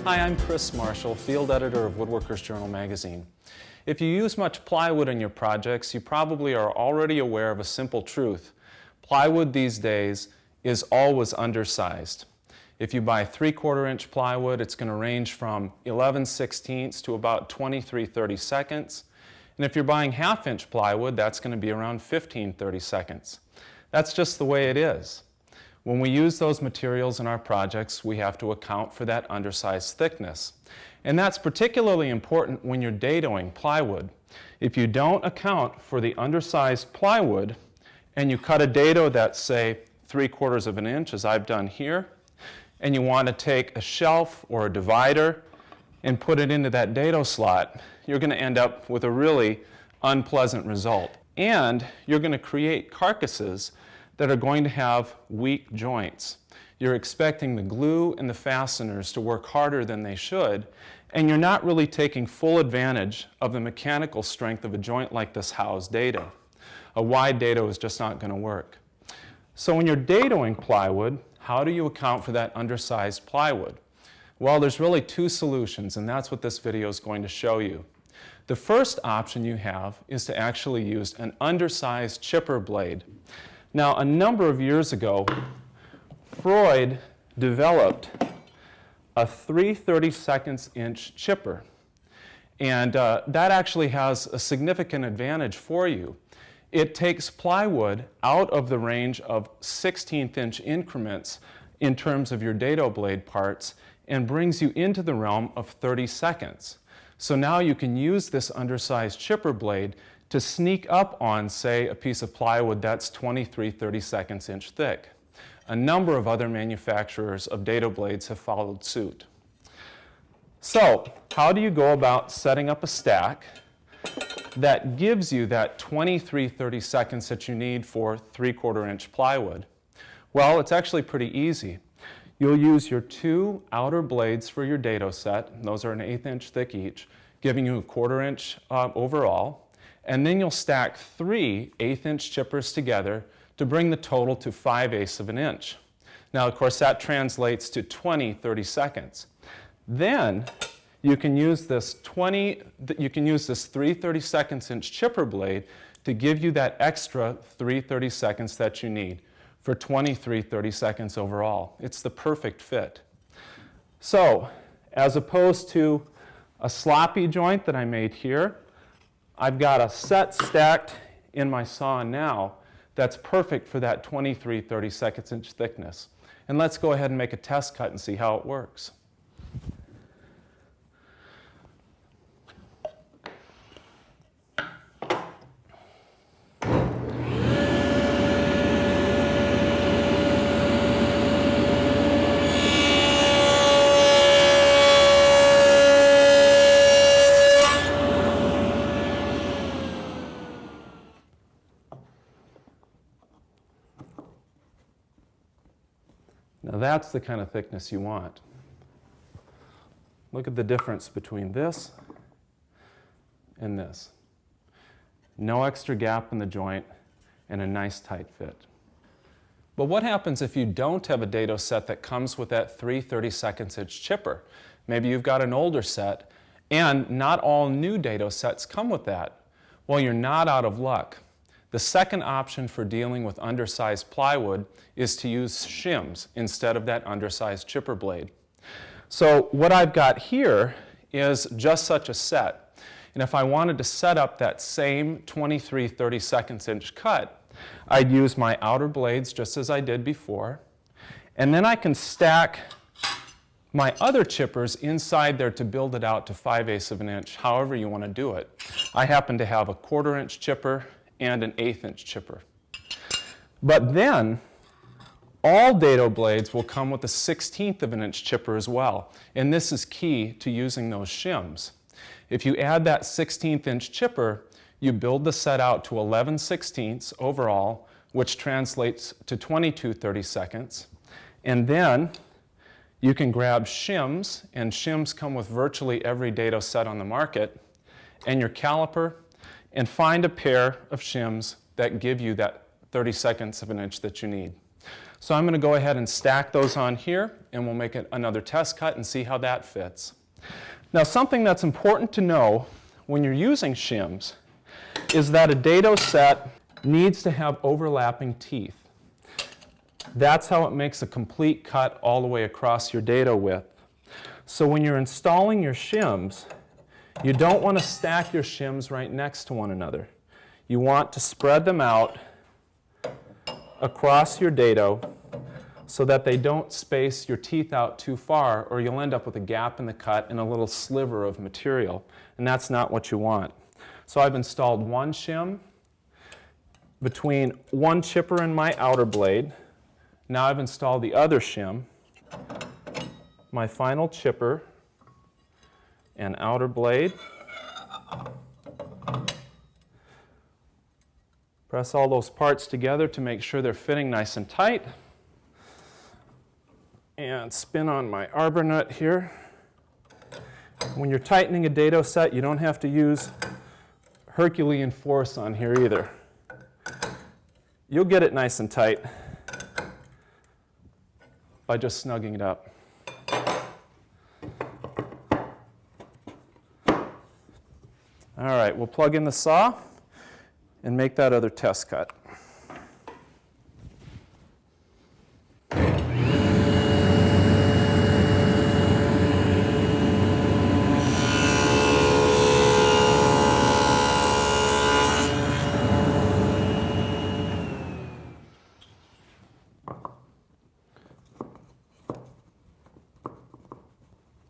Hi, I'm Chris Marshall, field editor of Woodworkers Journal magazine. If you use much plywood in your projects, you probably are already aware of a simple truth. Plywood these days is always undersized. If you buy 3/4 inch plywood, it's going to range from 11/16 to about 23/32. And if you're buying 1/2 inch plywood, that's going to be around 15/32. That's just the way it is. When we use those materials in our projects, we have to account for that undersized thickness. And that's particularly important when you're dadoing plywood. If you don't account for the undersized plywood and you cut a dado that's, say, 3/4 of an inch, as I've done here, and you want to take a shelf or a divider and put it into that dado slot, you're going to end up with a really unpleasant result. And you're going to create carcasses that are going to have weak joints. You're expecting the glue and the fasteners to work harder than they should, and you're not really taking full advantage of the mechanical strength of a joint like this housed dado. A wide dado is just not going to work. So when you're dadoing plywood, how do you account for that undersized plywood? Well, there's really two solutions, and that's what this video is going to show you. The first option you have is to actually use an undersized chipper blade. Now, a number of years ago, Freud developed a 3/32 inch chipper. And that actually has a significant advantage for you. It takes plywood out of the range of 1/16 inch increments in terms of your dado blade parts and brings you into the realm of 32. So now you can use this undersized chipper blade to sneak up on, say, a piece of plywood that's 23/32 inch thick. A number of other manufacturers of dado blades have followed suit. So, how do you go about setting up a stack that gives you that 23/32 that you need for 3/4 inch plywood? Well, it's actually pretty easy. You'll use your two outer blades for your dado set. Those are an 1/8 inch thick each, giving you a 1/4 inch overall. And then you'll stack 3 1/8 inch chippers together to bring the total to 5/8 of an inch. Now, of course, that translates to 20/32. Then you can use this 3/32 inch chipper blade to give you that extra 3/32 that you need for 23/32 overall. It's the perfect fit. So, as opposed to a sloppy joint that I made here, I've got a set stacked in my saw now that's perfect for that 23/32 inch thickness. And let's go ahead and make a test cut and see how it works. Now that's the kind of thickness you want. Look at the difference between this and this. No extra gap in the joint and a nice tight fit. But what happens if you don't have a dado set that comes with that 3/32 inch chipper? Maybe you've got an older set, and not all new dado sets come with that. Well, you're not out of luck. The second option for dealing with undersized plywood is to use shims instead of that undersized chipper blade. So what I've got here is just such a set. And if I wanted to set up that same 23/32 inch cut, I'd use my outer blades just as I did before. And then I can stack my other chippers inside there to build it out to 5/8 of an inch, however you want to do it. I happen to have a 1/4 inch chipper and an 1/8 inch chipper. But then, all dado blades will come with a 1/16 of an inch chipper as well. And this is key to using those shims. If you add that 1/16 inch chipper, you build the set out to 11/16 overall, which translates to 22/32. And then you can grab shims, and shims come with virtually every dado set on the market, and your caliper, and find a pair of shims that give you that 32 of an inch that you need. So I'm going to go ahead and stack those on here, and we'll make another test cut and see how that fits. Now, something that's important to know when you're using shims is that a dado set needs to have overlapping teeth. That's how it makes a complete cut all the way across your dado width. So when you're installing your shims, you don't want to stack your shims right next to one another. You want to spread them out across your dado so that they don't space your teeth out too far, or you'll end up with a gap in the cut and a little sliver of material, and that's not what you want. So I've installed one shim between one chipper and my outer blade. Now I've installed the other shim, my final chipper and outer blade. Press all those parts together to make sure they're fitting nice and tight. And spin on my arbor nut here. When you're tightening a dado set, you don't have to use Herculean force on here either. You'll get it nice and tight by just snugging it up. All right, we'll plug in the saw and make that other test cut.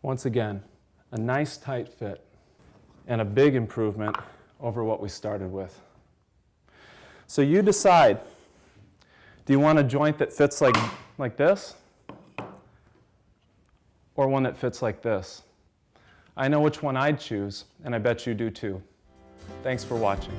Once again, a nice tight fit and a big improvement over what we started with. So you decide, do you want a joint that fits like this, or one that fits like this? I know which one I'd choose, and I bet you do too. Thanks for watching.